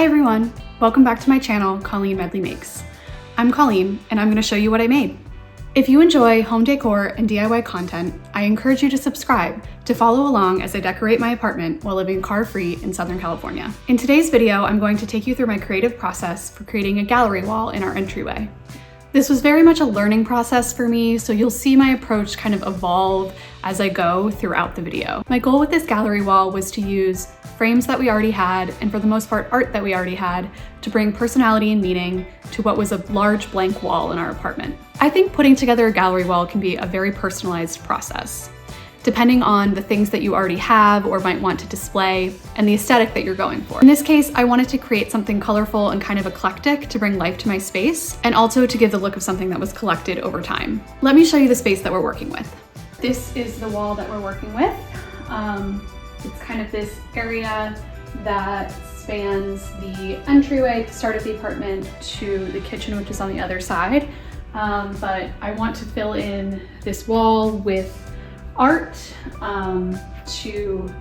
Hi everyone, welcome back to my channel, Colleen Medley Makes. I'm Colleen and I'm going to show you what I made. If you enjoy home decor and DIY content, I encourage you to subscribe to follow along as I decorate my apartment while living car-free in Southern California. In today's video, I'm going to take you through my creative process for creating a gallery wall in our entryway. This was very much a learning process for me, so you'll see my approach kind of evolve as I go throughout the video. My goal with this gallery wall was to use frames that we already had, and for the most part art that we already had, to bring personality and meaning to what was a large blank wall in our apartment. I think putting together a gallery wall can be a very personalized process, depending on the things that you already have or might want to display and the aesthetic that you're going for. In this case, I wanted to create something colorful and kind of eclectic to bring life to my space, and also to give the look of something that was collected over time. Let me show you the space that we're working with. This is the wall that we're working with. It's kind of this area that spans the entryway, the start of the apartment, to the kitchen, which is on the other side. But I want to fill in this wall with art to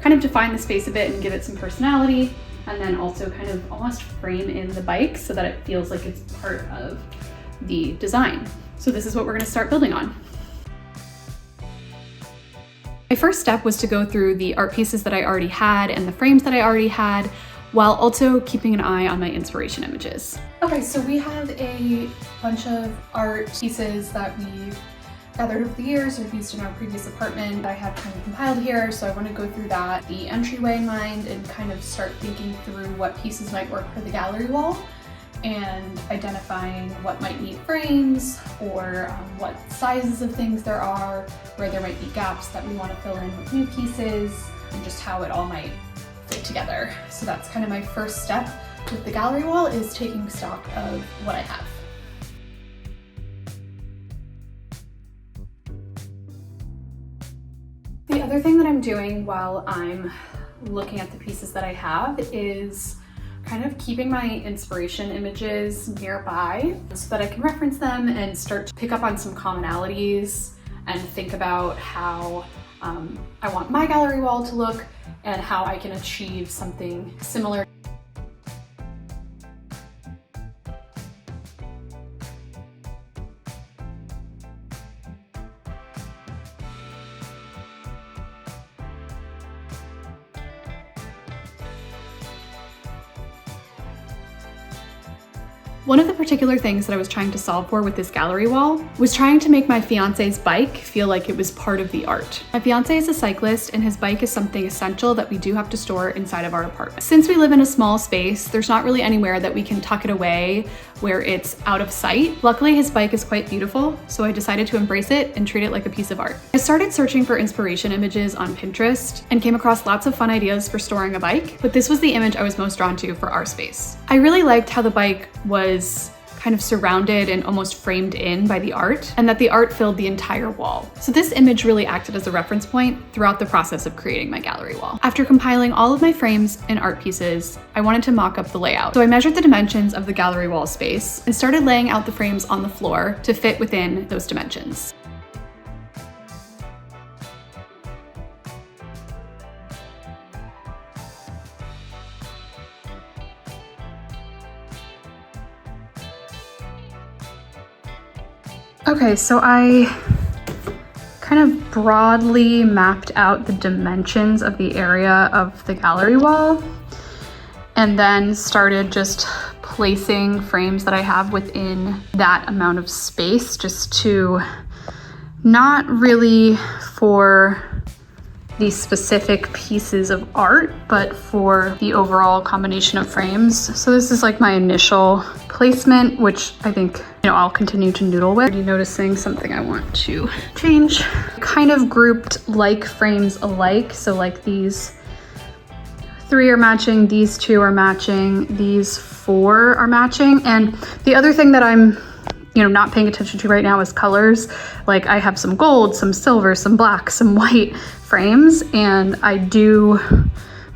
kind of define the space a bit and give it some personality, and then also kind of almost frame in the bike so that it feels like it's part of the design. So this is what we're going to start building on. My first step was to go through the art pieces that I already had and the frames that I already had, while also keeping an eye on my inspiration images. Okay, so we have a bunch of art pieces that we've gathered over the years or used in our previous apartment. I have kind of compiled here, so I want to go through that, the entryway in mind, and kind of start thinking through what pieces might work for the gallery wall, and identifying what might need frames, or what sizes of things there are, where there might be gaps that we want to fill in with new pieces, and just how it all might fit together. So that's kind of my first step with the gallery wall, is taking stock of what I have. The other thing that I'm doing while I'm looking at the pieces that I have is kind of keeping my inspiration images nearby so that I can reference them and start to pick up on some commonalities and think about how I want my gallery wall to look and how I can achieve something similar. One of the particular things that I was trying to solve for with this gallery wall was trying to make my fiance's bike feel like it was part of the art. My fiance is a cyclist, and his bike is something essential that we do have to store inside of our apartment. Since we live in a small space, there's not really anywhere that we can tuck it away where it's out of sight. Luckily, his bike is quite beautiful, so I decided to embrace it and treat it like a piece of art. I started searching for inspiration images on Pinterest and came across lots of fun ideas for storing a bike, but this was the image I was most drawn to for our space. I really liked how the bike was kind of surrounded and almost framed in by the art, and that the art filled the entire wall. So this image really acted as a reference point throughout the process of creating my gallery wall. After compiling all of my frames and art pieces, I wanted to mock up the layout. So I measured the dimensions of the gallery wall space and started laying out the frames on the floor to fit within those dimensions. Okay, so I kind of broadly mapped out the dimensions of the area of the gallery wall, and then started just placing frames that I have within that amount of space, just to not really for these specific pieces of art, but for the overall combination of frames. So this is like my initial placement, which I think, I'll continue to noodle with. Already noticing something I want to change. Kind of grouped like frames alike. So like these 3 are matching, these 2 are matching, these 4 are matching. And the other thing that I'm not paying attention to right now is colors. Like I have some gold, some silver, some black, some white frames, and I do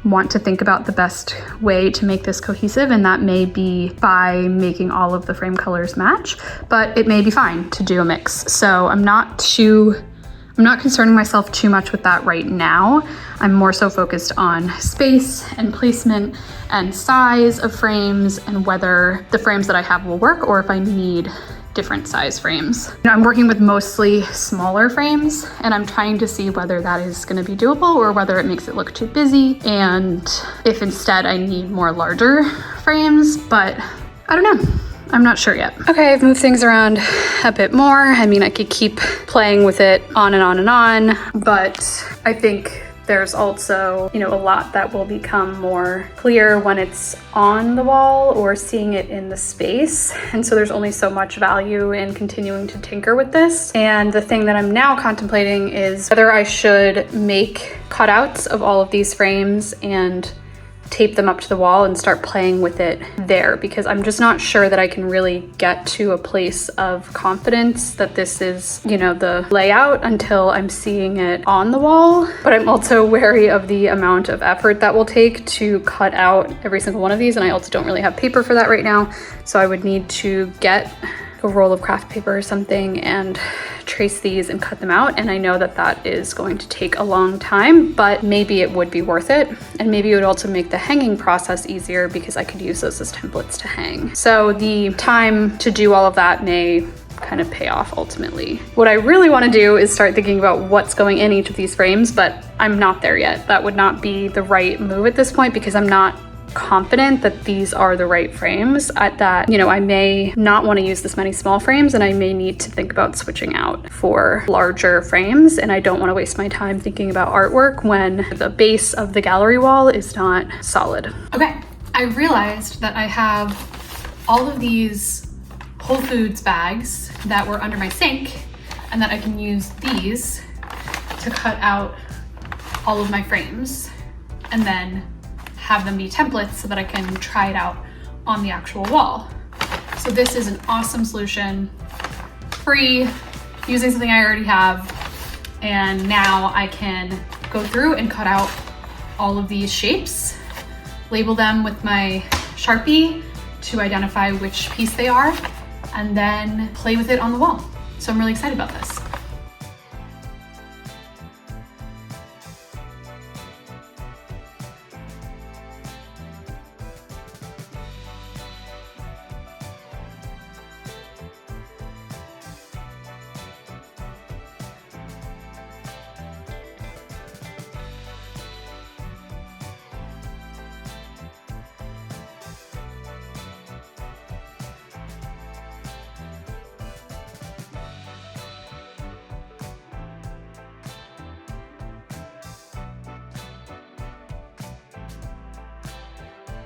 want to think about the best way to make this cohesive, and that may be by making all of the frame colors match, but it may be fine to do a mix. So I'm not too I'm not concerning myself too much with that right now. I'm more so focused on space and placement and size of frames and whether the frames that I have will work or if I need different size frames. I'm working with mostly smaller frames and I'm trying to see whether that is going to be doable or whether it makes it look too busy and if instead I need more larger frames, but I don't know. I'm not sure yet. Okay, I've moved things around a bit more. I mean, I could keep playing with it on and on and on, but I think there's also, a lot that will become more clear when it's on the wall or seeing it in the space. And so there's only so much value in continuing to tinker with this. And the thing that I'm now contemplating is whether I should make cutouts of all of these frames and tape them up to the wall and start playing with it there, because I'm just not sure that I can really get to a place of confidence that this is, the layout until I'm seeing it on the wall. But I'm also wary of the amount of effort that will take to cut out every single one of these, and I also don't really have paper for that right now. So I would need to get a roll of craft paper or something and trace these and cut them out. And I know that that is going to take a long time, but maybe it would be worth it. And maybe it would also make the hanging process easier because I could use those as templates to hang. So the time to do all of that may kind of pay off ultimately. What I really want to do is start thinking about what's going in each of these frames, but I'm not there yet. That would not be the right move at this point because I'm not confident that these are the right frames. At that, I may not want to use this many small frames and I may need to think about switching out for larger frames, and I don't want to waste my time thinking about artwork when the base of the gallery wall is not solid. Okay, I realized that I have all of these Whole Foods bags that were under my sink and that I can use these to cut out all of my frames and then have them be templates so that I can try it out on the actual wall. So this is an awesome solution, free, using something I already have. And now I can go through and cut out all of these shapes, label them with my Sharpie to identify which piece they are, and then play with it on the wall. So I'm really excited about this.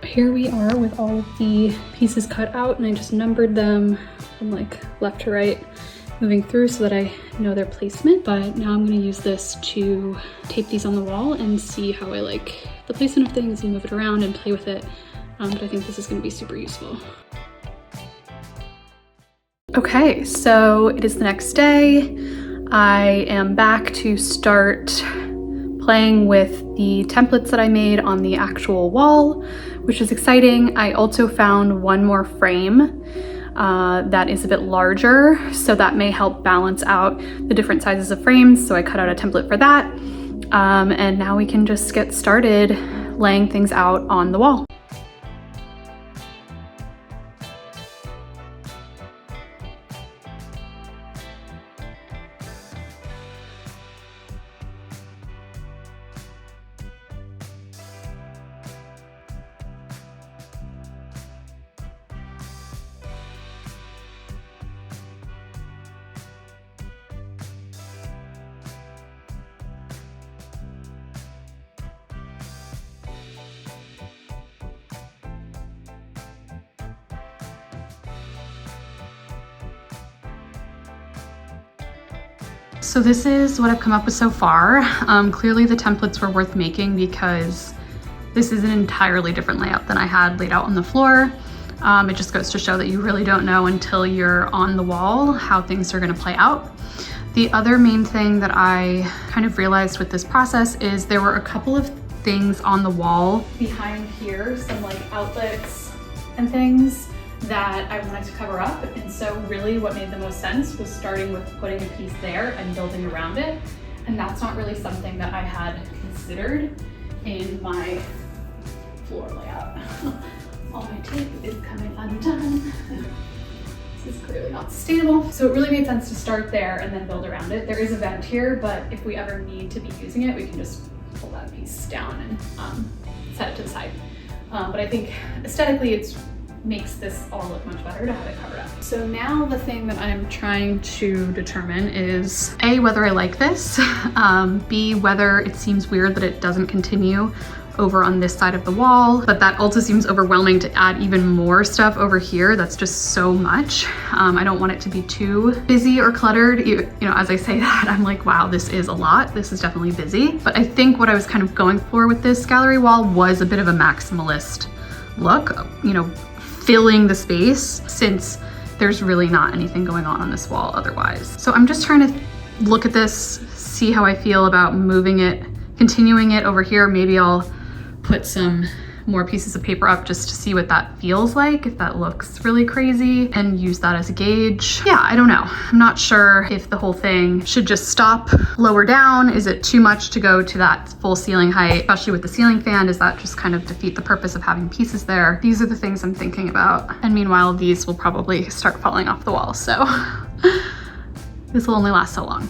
Here we are with all of the pieces cut out, and I just numbered them from like left to right, moving through so that I know their placement. But now I'm going to use this to tape these on the wall and see how I like the placement of things and move it around and play with it. But I think this is going to be super useful. Okay, so it is the next day. I am back to start playing with the templates that I made on the actual wall, which is exciting. I also found one more frame that is a bit larger, so that may help balance out the different sizes of frames. So I cut out a template for that. And now we can just get started laying things out on the wall. So this is what I've come up with so far. Clearly the templates were worth making because this is an entirely different layout than I had laid out on the floor. It just goes to show that you really don't know until you're on the wall how things are gonna play out. The other main thing that I kind of realized with this process is there were a couple of things on the wall behind here, some like outlets and things that I wanted to cover up. And so really what made the most sense was starting with putting a piece there and building around it. And that's not really something that I had considered in my floor layout. All my tape is coming undone. This is clearly not sustainable. So it really made sense to start there and then build around it. There is a vent here, but if we ever need to be using it, we can just pull that piece down and set it to the side. But I think aesthetically it makes this all look much better to have it covered up. So now the thing that I'm trying to determine is A, whether I like this, B, whether it seems weird that it doesn't continue over on this side of the wall, but that also seems overwhelming to add even more stuff over here. That's just so much. I don't want it to be too busy or cluttered. You know, as I say that, I'm like, wow, this is a lot. This is definitely busy. But I think what I was kind of going for with this gallery wall was a bit of a maximalist look, you know, filling the space since there's really not anything going on this wall otherwise. So I'm just trying to look at this, see how I feel about moving it, continuing it over here. Maybe I'll put some more pieces of paper up just to see what that feels like, if that looks really crazy, and use that as a gauge. Yeah, I don't know. I'm not sure if the whole thing should just stop lower down. Is it too much to go to that full ceiling height, especially with the ceiling fan? Does that just kind of defeat the purpose of having pieces there? These are the things I'm thinking about. And meanwhile, these will probably start falling off the wall. So this will only last so long.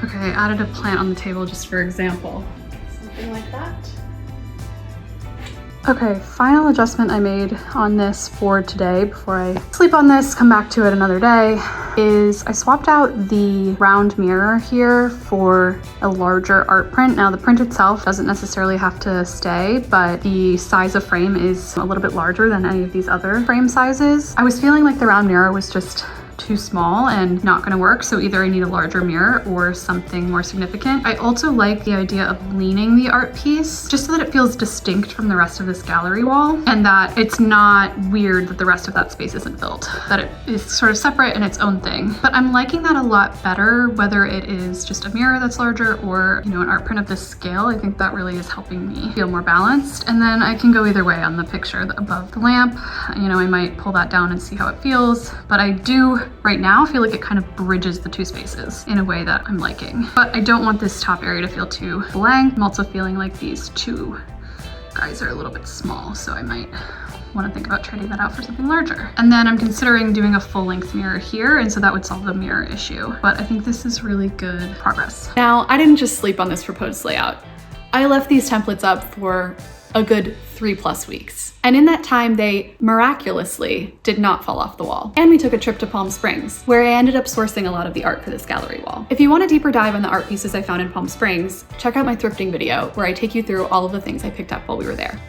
Okay, I added a plant on the table just for example. Something like that. Okay, final adjustment I made on this for today before I sleep on this, come back to it another day, is I swapped out the round mirror here for a larger art print. Now the print itself doesn't necessarily have to stay, but the size of frame is a little bit larger than any of these other frame sizes. I was feeling like the round mirror was just too small and not gonna work, so either I need a larger mirror or something more significant. I also like the idea of leaning the art piece just so that it feels distinct from the rest of this gallery wall and that it's not weird that the rest of that space isn't filled, that it is sort of separate in its own thing. But I'm liking that a lot better, whether it is just a mirror that's larger or, you know, an art print of this scale. I think that really is helping me feel more balanced. And then I can go either way on the picture above the lamp. You know, I might pull that down and see how it feels, but I do right now feel like it kind of bridges the two spaces in a way that I'm liking. But I don't want this top area to feel too blank. I'm also feeling like these two guys are a little bit small, so I might want to think about trading that out for something larger. And then I'm considering doing a full length mirror here, and so that would solve the mirror issue. But I think this is really good progress. Now, I didn't just sleep on this proposed layout. I left these templates up for a good 3+ weeks. And in that time, they miraculously did not fall off the wall. And we took a trip to Palm Springs, where I ended up sourcing a lot of the art for this gallery wall. If you want a deeper dive on the art pieces I found in Palm Springs, check out my thrifting video, where I take you through all of the things I picked up while we were there.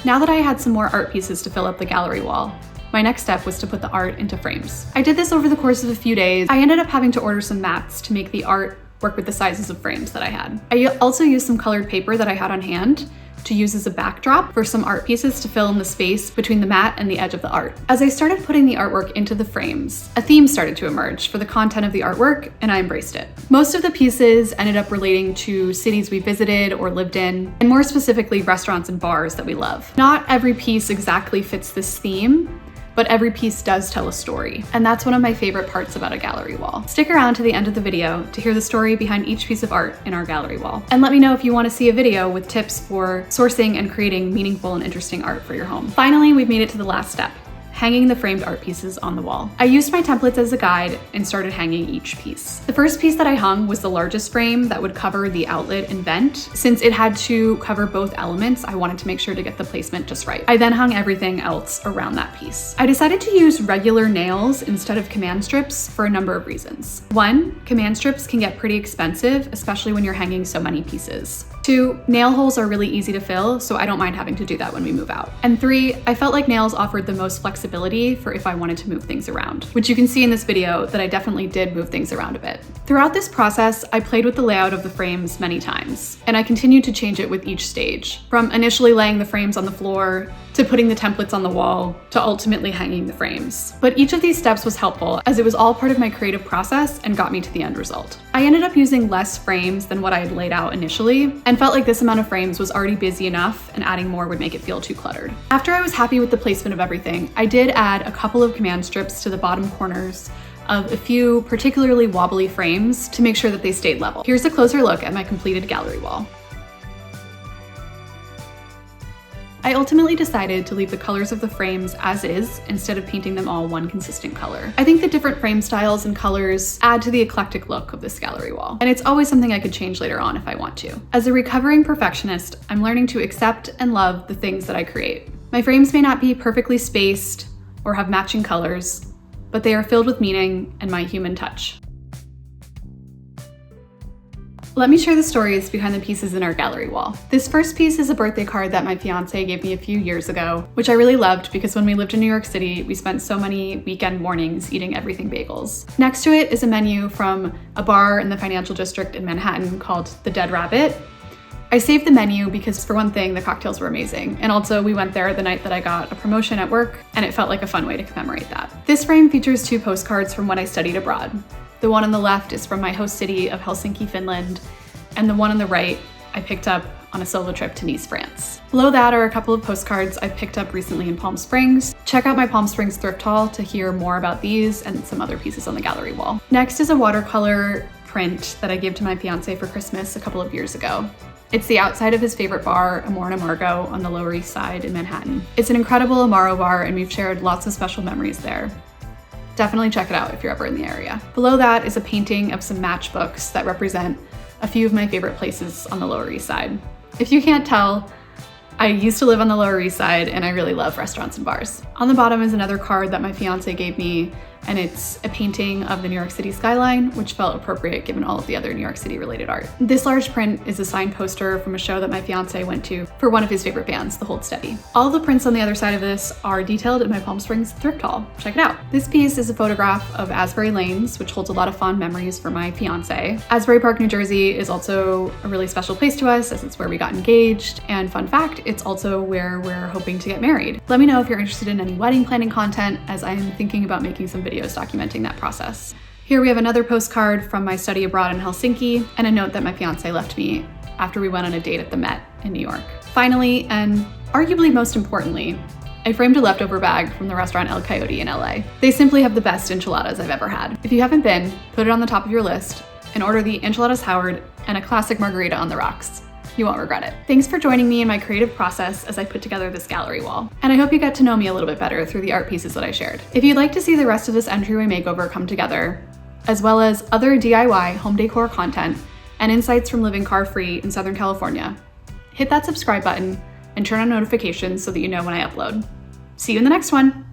Now that I had some more art pieces to fill up the gallery wall, my next step was to put the art into frames. I did this over the course of a few days. I ended up having to order some mats to make the art work with the sizes of frames that I had. I also used some colored paper that I had on hand to use as a backdrop for some art pieces to fill in the space between the mat and the edge of the art. As I started putting the artwork into the frames, a theme started to emerge for the content of the artwork, and I embraced it. Most of the pieces ended up relating to cities we visited or lived in, and more specifically, restaurants and bars that we love. Not every piece exactly fits this theme, but every piece does tell a story. And that's one of my favorite parts about a gallery wall. Stick around to the end of the video to hear the story behind each piece of art in our gallery wall. And let me know if you want to see a video with tips for sourcing and creating meaningful and interesting art for your home. Finally, we've made it to the last step: hanging the framed art pieces on the wall. I used my templates as a guide and started hanging each piece. The first piece that I hung was the largest frame that would cover the outlet and vent. Since it had to cover both elements, I wanted to make sure to get the placement just right. I then hung everything else around that piece. I decided to use regular nails instead of command strips for a number of reasons. 1, command strips can get pretty expensive, especially when you're hanging so many pieces. 2, nail holes are really easy to fill, so I don't mind having to do that when we move out. And 3, I felt like nails offered the most flexibility flexibility for if I wanted to move things around, which you can see in this video that I definitely did move things around a bit. Throughout this process, I played with the layout of the frames many times, and I continued to change it with each stage, from initially laying the frames on the floor, to putting the templates on the wall, to ultimately hanging the frames. But each of these steps was helpful as it was all part of my creative process and got me to the end result. I ended up using less frames than what I had laid out initially, and felt like this amount of frames was already busy enough and adding more would make it feel too cluttered. After I was happy with the placement of everything, I did add a couple of command strips to the bottom corners of a few particularly wobbly frames to make sure that they stayed level. Here's a closer look at my completed gallery wall. I ultimately decided to leave the colors of the frames as is instead of painting them all one consistent color. I think the different frame styles and colors add to the eclectic look of this gallery wall, and it's always something I could change later on if I want to. As a recovering perfectionist, I'm learning to accept and love the things that I create. My frames may not be perfectly spaced or have matching colors, but they are filled with meaning and my human touch. Let me share the stories behind the pieces in our gallery wall. This first piece is a birthday card that my fiance gave me a few years ago, which I really loved because when we lived in New York City, we spent so many weekend mornings eating everything bagels. Next to it is a menu from a bar in the financial district in Manhattan called The Dead Rabbit. I saved the menu because, for one thing, the cocktails were amazing, and also we went there the night that I got a promotion at work, and it felt like a fun way to commemorate that. This frame features 2 postcards from when I studied abroad. The one on the left is from my host city of Helsinki, Finland, and the one on the right I picked up on a solo trip to Nice, France. Below that are a couple of postcards I picked up recently in Palm Springs. Check out my Palm Springs thrift haul to hear more about these and some other pieces on the gallery wall. Next is a watercolor print that I gave to my fiance for Christmas a couple of years ago. It's the outside of his favorite bar, Amore and Amargo, on the Lower East Side in Manhattan. It's an incredible Amaro bar, and we've shared lots of special memories there. Definitely check it out if you're ever in the area. Below that is a painting of some matchbooks that represent a few of my favorite places on the Lower East Side. If you can't tell, I used to live on the Lower East Side and I really love restaurants and bars. On the bottom is another card that my fiance gave me, and it's a painting of the New York City skyline, which felt appropriate given all of the other New York City related art. This large print is a signed poster from a show that my fiance went to for one of his favorite bands, the Hold Steady. All of the prints on the other side of this are detailed in my Palm Springs thrift haul. Check it out. This piece is a photograph of Asbury Lanes, which holds a lot of fond memories for my fiance. Asbury Park, New Jersey is also a really special place to us as it's where we got engaged, and fun fact, it's also where we're hoping to get married. Let me know if you're interested in any wedding planning content, as I am thinking about making some videos documenting that process. Here we have another postcard from my study abroad in Helsinki, and a note that my fiance left me after we went on a date at the Met in New York. Finally, and arguably most importantly, I framed a leftover bag from the restaurant El Coyote in LA. They simply have the best enchiladas I've ever had. If you haven't been, put it on the top of your list and order the enchiladas Howard and a classic margarita on the rocks. You won't regret it. Thanks for joining me in my creative process as I put together this gallery wall. And I hope you got to know me a little bit better through the art pieces that I shared. If you'd like to see the rest of this entryway makeover come together, as well as other DIY home decor content and insights from living car-free in Southern California, hit that subscribe button and turn on notifications so that you know when I upload. See you in the next one.